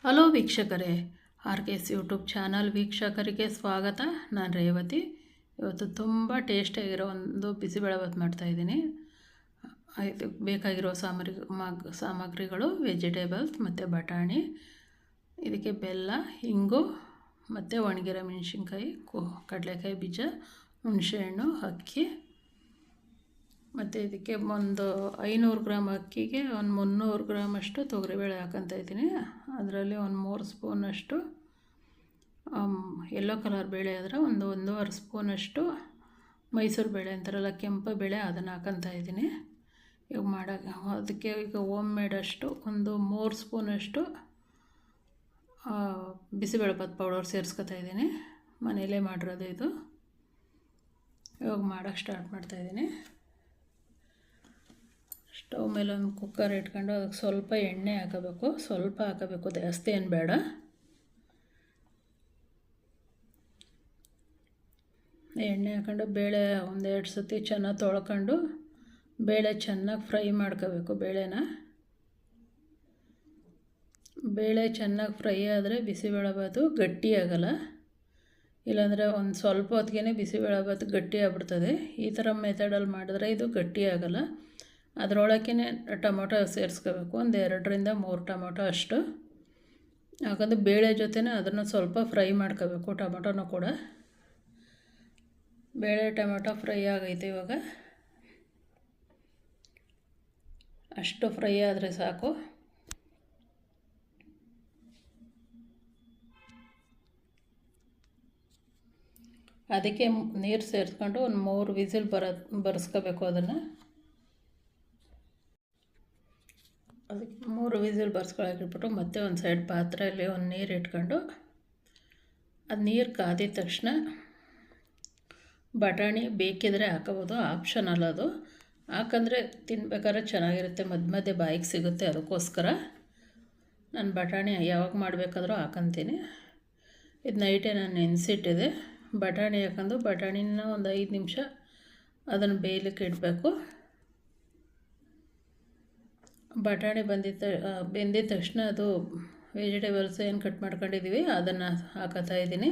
Hello ವೀಕ್ಷಕರೇ, R K S YouTube channel ವೀಕ್ಷಕರಿಗೆ ಸ್ವಾಗತ. ನಾನು ರೇವತಿ. ಇವತ್ತು ತುಂಬ ಟೇಸ್ಟಿಯಾಗಿರೋ ಒಂದು ಬಿಸಿಬೇಳೆಭಾತ್ ಮಾಡ್ತಾಯಿದ್ದೀನಿ. ಇದಕ್ಕೆ ಬೇಕಾಗಿರೋ ಸಾಮಗ್ರಿಗಳು ವೆಜಿಟೇಬಲ್ಸ್ ಮತ್ತು ಬಟಾಣಿ, ಇದಕ್ಕೆ ಬೆಲ್ಲ, ಇಂಗು ಮತ್ತು ಒಣಗಿರೋ ಮೆಣಸಿನ್ಕಾಯಿ, ಕಡಲೆಕಾಯಿ ಬೀಜ, ಹುಣಸೆಹಣ್ಣು, ಅಕ್ಕಿ ಮತ್ತು ಇದಕ್ಕೆ ಒಂದು 500 ಗ್ರಾಮ್ ಅಕ್ಕಿಗೆ ಒಂದು 300 ಗ್ರಾಮಷ್ಟು ತೊಗರಿಬೇಳೆ ಹಾಕ್ಕೊತಾ ಇದ್ದೀನಿ. ಅದರಲ್ಲಿ ಒಂದು 3 ಸ್ಪೂನಷ್ಟು ಯೆಲ್ಲೋ ಕಲರ್ ಬೇಳೆ ಆದರೆ ಒಂದು 1.5 ಸ್ಪೂನಷ್ಟು ಮೈಸೂರು ಬೇಳೆ ಅಂತಾರಲ್ಲ, ಕೆಂಪು ಬೇಳೆ, ಅದನ್ನು ಹಾಕ್ಕೊತಾ ಇದ್ದೀನಿ. ಈಗ ಅದಕ್ಕೆ ಈಗ ಹೋಮ್ ಮೇಡಷ್ಟು ಒಂದು 3 ಸ್ಪೂನಷ್ಟು ಬಿಸಿಬೇಳೆಭಾತ್ ಪೌಡರ್ ಸೇರಿಸ್ಕೊತಾ ಇದ್ದೀನಿ. ಮನೆಯಲ್ಲೇ ಮಾಡಿರೋದು ಇದು. ಇವಾಗ ಮಾಡೋಕ್ಕೆ ಸ್ಟಾರ್ಟ್ ಮಾಡ್ತಾಯಿದ್ದೀನಿ. ಸ್ಟವ್ ಮೇಲೆ ಒಂದು ಕುಕ್ಕರ್ ಇಟ್ಕೊಂಡು ಅದಕ್ಕೆ ಸ್ವಲ್ಪ ಎಣ್ಣೆ ಹಾಕಬೇಕು. ಸ್ವಲ್ಪ ಹಾಕಬೇಕು, ಜಾಸ್ತಿ ಏನು ಬೇಡ. ಎಣ್ಣೆ ಹಾಕೊಂಡು ಬೇಳೆ ಒಂದೆರಡು ಸತಿ ಚೆನ್ನಾಗಿ ತೊಳ್ಕೊಂಡು ಬೇಳೆ ಚೆನ್ನಾಗಿ ಫ್ರೈ ಮಾಡ್ಕೋಬೇಕು. ಬೇಳೆ ಚೆನ್ನಾಗಿ ಫ್ರೈ ಆದರೆ ಬಿಸಿಬೇಳೆಭಾತು ಗಟ್ಟಿಯಾಗಲ್ಲ. ಇಲ್ಲಾಂದರೆ ಒಂದು ಸ್ವಲ್ಪ ಹೊತ್ತಿಗೆ ಬಿಸಿಬೇಳೆಭಾತು ಗಟ್ಟಿ ಆಗ್ಬಿಡ್ತದೆ. ಈ ಥರ ಮೆಥಡಲ್ಲಿ ಮಾಡಿದ್ರೆ ಇದು ಗಟ್ಟಿಯಾಗಲ್ಲ. ಅದರೊಳಕ್ಕೆ ಟೊಮೊಟೊ ಸೇರಿಸ್ಕೋಬೇಕು. ಒಂದು 2ರಿಂದ 3 ಟೊಮೊಟೊ ಅಷ್ಟು. ಯಾಕಂದರೆ ಬೇಳೆ ಜೊತೆನೇ ಅದನ್ನು ಸ್ವಲ್ಪ ಫ್ರೈ ಮಾಡ್ಕೋಬೇಕು, ಟೊಮೊಟೊನೂ ಕೂಡ. ಬೇಳೆ ಟೊಮೊಟೊ ಫ್ರೈ ಆಗೈತೆ. ಇವಾಗ ಅಷ್ಟು ಫ್ರೈ ಆದರೆ ಸಾಕು. ಅದಕ್ಕೆ ನೀರು ಸೇರಿಸ್ಕೊಂಡು ಒಂದು 3 ವಿಸಿಲ್ ಬರ್ಸ್ಕೋಬೇಕು. ಅದಕ್ಕೆ 3 ವಿಸಿಲ್ ಬರ್ಸ್ಕೊಳಕ್ಕಿಟ್ಬಿಟ್ಟು ಮತ್ತೆ ಒಂದು ಸೈಡ್ ಪಾತ್ರೆಯಲ್ಲಿ ಒಂದು ನೀರು ಇಟ್ಕೊಂಡು ಅದು ನೀರು ಕಾದಿದ ತಕ್ಷಣ ಬಟಾಣಿ ಬೇಕಿದ್ರೆ ಹಾಕೋಬೋದು, ಆಪ್ಷನಲ್ ಅದು. ಹಾಕಂದರೆ ತಿನ್ಬೇಕಾದ್ರೆ ಚೆನ್ನಾಗಿರುತ್ತೆ, ಮಧ್ಯೆ ಬಾಯಿಗೆ ಸಿಗುತ್ತೆ. ಅದಕ್ಕೋಸ್ಕರ ನಾನು ಬಟಾಣಿ ಯಾವಾಗ ಮಾಡಬೇಕಾದ್ರೂ ಹಾಕಂತೀನಿ. ಇದು ನೈಟೇ ನಾನು ನೆನೆಸಿಟ್ಟಿದೆ. ಬಟಾಣಿ ಹಾಕೊಂಡು ಬಟಾಣಿನ ಒಂದು 5 ನಿಮಿಷ ಅದನ್ನು ಬೇಯಲಿಕ್ಕೆ ಇಡಬೇಕು. ಬಟಾಣಿ ಬೆಂದಿದ ತಕ್ಷಣ ಅದು ವೆಜಿಟೇಬಲ್ಸ್ ಏನು ಕಟ್ ಮಾಡ್ಕೊಂಡಿದ್ದೀವಿ ಅದನ್ನು ಹಾಕೋತಾ ಇದ್ದೀನಿ.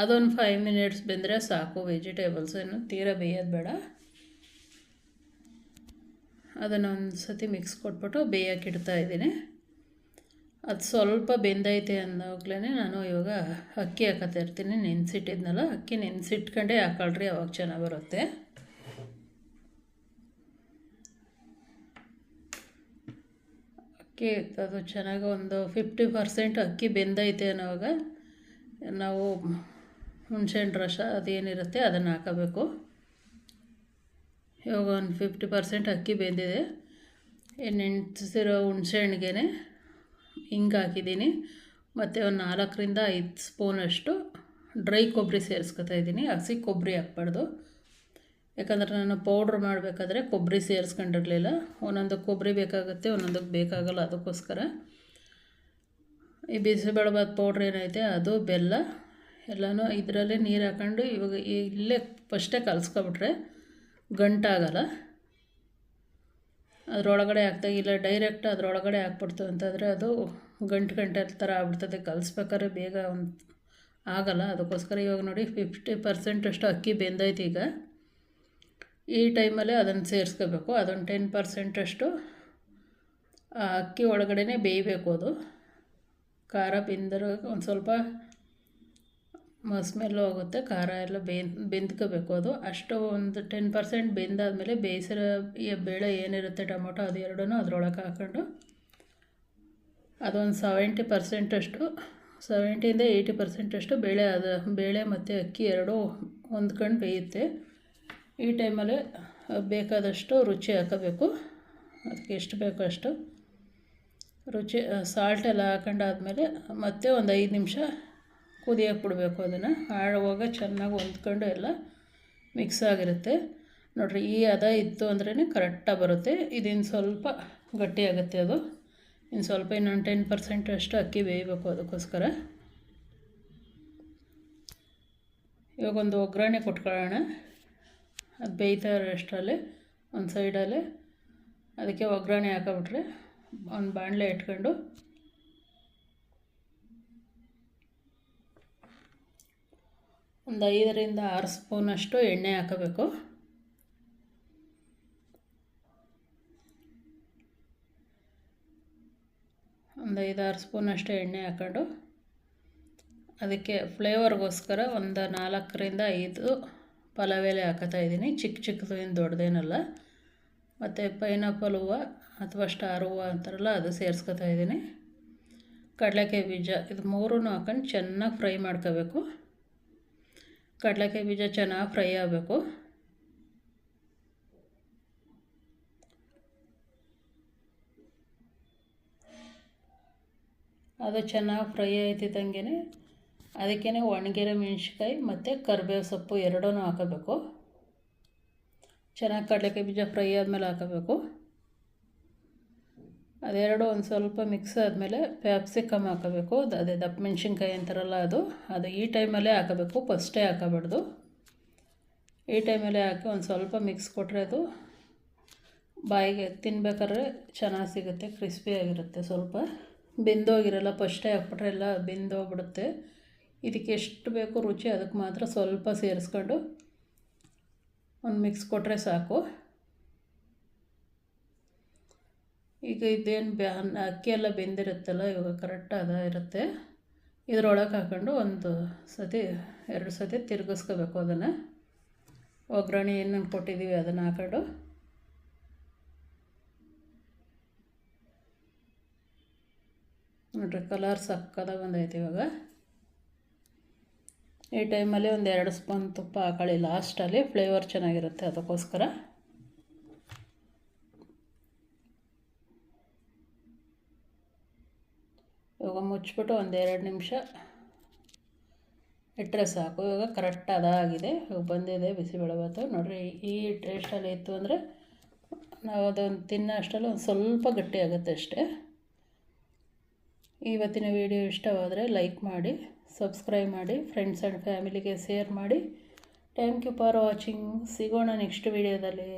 ಅದೊಂದು 5 ಮಿನಿಟ್ಸ್ ಬೆಂದರೆ ಸಾಕು. ವೆಜಿಟೇಬಲ್ಸ್ ಏನು ತೀರಾ ಬೇಯೋದು ಬೇಡ. ಅದನ್ನು ಒಂದು ಸತಿ ಮಿಕ್ಸ್ ಕೊಟ್ಬಿಟ್ಟು ಬೇಯೋಕ್ಕೆ ಇಡ್ತಾ ಇದ್ದೀನಿ. ಅದು ಸ್ವಲ್ಪ ಬೆಂದೈತೆ ಅಂದಾಗಲೇ ನಾನು ಇವಾಗ ಅಕ್ಕಿ ಹಾಕೋತಾ ಇರ್ತೀನಿ. ನೆನೆಸಿಟ್ಟಿದ್ನಲ್ಲ, ಅಕ್ಕಿ ನೆನೆಸಿಟ್ಕೊಂಡೇ ಹಾಕೊಳ್ರಿ, ಅವಾಗ ಚೆನ್ನಾಗಿ ಬರುತ್ತೆ. ಅಕ್ಕಿ ಅದು ಚೆನ್ನಾಗಿ ಒಂದು 50% ಅಕ್ಕಿ ಬೆಂದೈತೆ ಅನ್ನೋವಾಗ ನಾವು ಹುಣಸೆಹಣ್ಣು ರಸ ಅದೇನಿರುತ್ತೆ ಅದನ್ನು ಹಾಕೋಬೇಕು. ಇವಾಗ ಒಂದು 50% ಅಕ್ಕಿ ಬೆಂದಿದೆ. ನೆನೆಸಿರೋ ಹುಣಸೆಹಣ್ಣಿಗೆ ಹಿಂಗೆ ಹಾಕಿದ್ದೀನಿ. ಮತ್ತು ಒಂದು 4ರಿಂದ 5 ಸ್ಪೂನಷ್ಟು ಡ್ರೈ ಕೊಬ್ಬರಿ ಸೇರಿಸ್ಕೊತಾ ಇದ್ದೀನಿ. ಹಸಿ ಕೊಬ್ಬರಿ ಹಾಕ್ಬಾರ್ದು, ಯಾಕಂದರೆ ನಾನು ಪೌಡ್ರ್ ಮಾಡಬೇಕಾದ್ರೆ ಕೊಬ್ಬರಿ ಸೇರಿಸ್ಕೊಂಡಿರಲಿಲ್ಲ. ಒಂದೊಂದು ಕೊಬ್ಬರಿ ಬೇಕಾಗುತ್ತೆ, ಒಂದೊಂದಕ್ಕೆ ಬೇಕಾಗಲ್ಲ. ಅದಕ್ಕೋಸ್ಕರ ಈ ಬಿಸಿಬೇಳೆಭಾತ್ ಪೌಡ್ರ್ ಏನೈತೆ ಅದು, ಬೆಲ್ಲ ಎಲ್ಲನೂ ಇದರಲ್ಲೇ ನೀರು ಹಾಕೊಂಡು ಇವಾಗ ಇಲ್ಲೇ ಫಸ್ಟೇ ಕಲಿಸ್ಕೊಬಿಟ್ರೆ ಗಂಟಾಗಲ್ಲ. ಅದರೊಳಗಡೆ ಹಾಕ್ದಾಗಿಲ್ಲ ಡೈರೆಕ್ಟ್ ಅದರೊಳಗಡೆ ಹಾಕ್ಬಿಡ್ತು ಅಂತಂದರೆ ಅದು ಗಂಟೆ ಥರ ಆಗ್ಬಿಡ್ತದೆ. ಕಲಿಸ್ಬೇಕಾದ್ರೆ ಬೇಗ ಆಗಲ್ಲ. ಅದಕ್ಕೋಸ್ಕರ ಇವಾಗ ನೋಡಿ 50% ಅಷ್ಟು ಅಕ್ಕಿ ಬೆಂದೈತೆ. ಈಗ ಈ ಟೈಮಲ್ಲೇ ಅದನ್ನು ಸೇರಿಸ್ಕೋಬೇಕು. ಅದೊಂದು 10% ಅಷ್ಟು ಅಕ್ಕಿ ಒಳಗಡೆ ಬೇಯಬೇಕು. ಅದು ಖಾರ ಬೆಂದರೆ ಒಂದು ಸ್ವಲ್ಪ ಸ್ಮೆಲ್ ಹೋಗುತ್ತೆ, ಖಾರ ಎಲ್ಲ ಬೆಂದ್ಕೋಬೇಕು. ಅದು ಅಷ್ಟು ಒಂದು 10% ಬೆಂದಾದಮೇಲೆ ಬೇಯಿಸಿರೋ ಬೇಳೆ ಏನಿರುತ್ತೆ, ಟೊಮೊಟೊ, ಅದು ಎರಡೂ ಅದರೊಳಗೆ ಹಾಕ್ಕೊಂಡು ಅದೊಂದು 70% ಅಷ್ಟು 70ರಿಂದ 80% ಅಷ್ಟು ಬೇಳೆ ಮತ್ತು ಅಕ್ಕಿ ಎರಡೂ ಹೊಂದ್ಕೊಂಡು ಬೇಯುತ್ತೆ. ಈ ಟೈಮಲ್ಲಿ ಬೇಕಾದಷ್ಟು ರುಚಿ ಹಾಕೋಬೇಕು. ಅದಕ್ಕೆ ಎಷ್ಟು ಬೇಕೋ ಅಷ್ಟು ರುಚಿ ಸಾಲ್ಟ್ ಎಲ್ಲ ಹಾಕೊಂಡಾದ್ಮೇಲೆ ಮತ್ತೆ ಒಂದು 5 ನಿಮಿಷ ಕುದಿಯೋಕೆ ಬಿಡಬೇಕು. ಅದನ್ನು ಆಳುವಾಗ ಚೆನ್ನಾಗಿ ಹೊಂದ್ಕೊಂಡು ಎಲ್ಲ ಮಿಕ್ಸ್ ಆಗಿರುತ್ತೆ. ನೋಡಿರಿ, ಈ ಹದ ಇತ್ತು ಅಂದ್ರೇ ಕರೆಕ್ಟಾಗಿ ಬರುತ್ತೆ. ಇದಿನ್ನು ಸ್ವಲ್ಪ ಗಟ್ಟಿಯಾಗುತ್ತೆ. ಅದು ಇನ್ನು ಸ್ವಲ್ಪ ಇನ್ನೊಂದು 10% ಅಷ್ಟು ಅಕ್ಕಿ ಬೇಯಬೇಕು. ಅದಕ್ಕೋಸ್ಕರ ಇವಾಗ ಒಂದು ಒಗ್ಗರಣೆ ಕೊಟ್ಕೊಳ್ಳೋಣ. ಅದು ಬೇಯ್ತಾ ಇರೋಷ್ಟರಲ್ಲಿ ಒಂದು ಸೈಡಲ್ಲೇ ಅದಕ್ಕೆ ಒಗ್ಗರಣೆ ಹಾಕಿಬಿಟ್ರೆ ಒಂದು ಬಾಣಲೆ ಇಟ್ಕೊಂಡು ಒಂದು 5ರಿಂದ 6 ಸ್ಪೂನಷ್ಟು ಎಣ್ಣೆ ಹಾಕಬೇಕು. ಒಂದು 5-6 ಸ್ಪೂನಷ್ಟು ಎಣ್ಣೆ ಹಾಕ್ಕೊಂಡು ಅದಕ್ಕೆ ಫ್ಲೇವರ್ಗೋಸ್ಕರ ಒಂದು 4ರಿಂದ 5 ಪಲಾವ್ ಎಲೆ ಹಾಕತಾಯಿದ್ದೀನಿ. ಚಿಕ್ಕದು ಏನು ದೊಡ್ಡದೇನಲ್ಲ. ಮತ್ತು ಪೈನಾಪಲ್ ಹೂವು ಅಥವಾ ಸ್ಟಾರ್ ಹೂವು ಅಂತಾರಲ್ಲ ಅದು ಸೇರಿಸ್ಕೊತಾ ಇದ್ದೀನಿ. ಕಡಲೆಕಾಯಿ ಬೀಜ ಇದು 3 ಹಾಕೊಂಡು ಚೆನ್ನಾಗಿ ಫ್ರೈ ಮಾಡ್ಕೋಬೇಕು. ಕಡಲೆಕಾಯಿ ಬೀಜ ಚೆನ್ನಾಗಿ ಫ್ರೈ ಆಗಬೇಕು. ಅದು ಚೆನ್ನಾಗಿ ಫ್ರೈ ಆಯ್ತಿದ್ದಂಗೆ ಅದಕ್ಕೇ ಒಣಗಿರೋ ಮೆಣಸಿನ್ಕಾಯಿ ಮತ್ತು ಕರಿಬೇವು ಸೊಪ್ಪು ಎರಡೂ ಹಾಕಬೇಕು. ಚೆನ್ನಾಗಿ ಕಡಲೆಕಾಯಿ ಬೀಜ ಫ್ರೈ ಆದಮೇಲೆ ಹಾಕಬೇಕು. ಅದೆರಡು ಒಂದು ಸ್ವಲ್ಪ ಮಿಕ್ಸ್ ಆದಮೇಲೆ ಕ್ಯಾಪ್ಸಿಕಮ್ ಹಾಕಬೇಕು. ಅದೇ ದಪ್ಪ ಮೆಣಸಿನ್ಕಾಯಿ ಅಂತಾರಲ್ಲ ಅದು ಈ ಟೈಮಲ್ಲೇ ಹಾಕಬೇಕು, ಫಸ್ಟೇ ಹಾಕಬಾರ್ದು. ಈ ಟೈಮಲ್ಲೇ ಹಾಕಿ ಒಂದು ಸ್ವಲ್ಪ ಮಿಕ್ಸ್ ಕೊಟ್ಟರೆ ಅದು ಬಾಯಿಗೆ ತಿನ್ಬೇಕಾದ್ರೆ ಚೆನ್ನಾಗಿ ಸಿಗುತ್ತೆ, ಕ್ರಿಸ್ಪಿಯಾಗಿರುತ್ತೆ. ಸ್ವಲ್ಪ ಬೆಂದೋಗಿರಲ್ಲ, ಫಸ್ಟೇ ಹಾಕ್ಬಿಟ್ರೆ ಎಲ್ಲ ಬೆಂದೋಗ್ಬಿಡುತ್ತೆ. ಇದಕ್ಕೆ ಎಷ್ಟು ಬೇಕು ರುಚಿ ಅದಕ್ಕೆ ಮಾತ್ರ ಸ್ವಲ್ಪ ಸೇರಿಸ್ಕೊಂಡು ಒಂದು ಮಿಕ್ಸ್ ಕೊಟ್ಟರೆ ಸಾಕು. ಈಗ ಇದೇನು ಅಕ್ಕಿ ಎಲ್ಲ ಬೆಂದಿರುತ್ತಲ್ಲ, ಇವಾಗ ಕರೆಕ್ಟ್ ಇರುತ್ತೆ. ಇದರೊಳಗೆ ಹಾಕ್ಕೊಂಡು 2 ಸತಿ ತಿರುಗಿಸ್ಕೋಬೇಕು. ಅದನ್ನು ಒಗ್ಗರಣೆ ಏನೇನು ಕೊಟ್ಟಿದ್ದೀವಿ ಅದನ್ನು ಹಾಕೊಂಡು ನೋಡ್ರಿ ಕಲರ್ ಸಕ್ಕದಾಗಿ ಬಂದೈತೆ. ಇವಾಗ ಈ ಟೈಮಲ್ಲಿ ಒಂದು 2 ಸ್ಪೂನ್ ತುಪ್ಪ ಹಾಕೊಳ್ಳಿ ಲಾಸ್ಟಲ್ಲಿ, ಫ್ಲೇವರ್ ಚೆನ್ನಾಗಿರುತ್ತೆ ಅದಕ್ಕೋಸ್ಕರ. ಇವಾಗ ಮುಚ್ಚಿಬಿಟ್ಟು ಒಂದು 2 ನಿಮಿಷ ಇಟ್ಟರೆ ಸಾಕು. ಇವಾಗ ಕರೆಕ್ಟ್ ಅದಾಗಿದೆ, ಇವಾಗ ಬಂದಿದೆ ಬಿಸಿಬೇಳೆಭಾತು. ನೋಡಿರಿ ಈ ಟೇಸ್ಟಲ್ಲಿ ಇತ್ತು ಅಂದರೆ ನಾವು ಅದನ್ನು ತಿನ್ನೋ ಅಷ್ಟರಲ್ಲಿ ಒಂದು ಸ್ವಲ್ಪ ಗಟ್ಟಿ ಆಗುತ್ತೆ ಅಷ್ಟೇ. ಇವತ್ತಿನ ವಿಡಿಯೋ ಇಷ್ಟವಾದರೆ ಲೈಕ್ ಮಾಡಿ, ಸಬ್ಸ್ಕ್ರೈಬ್ ಮಾಡಿ, ಫ್ರೆಂಡ್ಸ್ ಆ್ಯಂಡ್ ಫ್ಯಾಮಿಲಿಗೆ ಶೇರ್ ಮಾಡಿ. Thank you for watching. ಸಿಗೋಣ ನೆಕ್ಸ್ಟ್ ವಿಡಿಯೋದಲ್ಲಿ.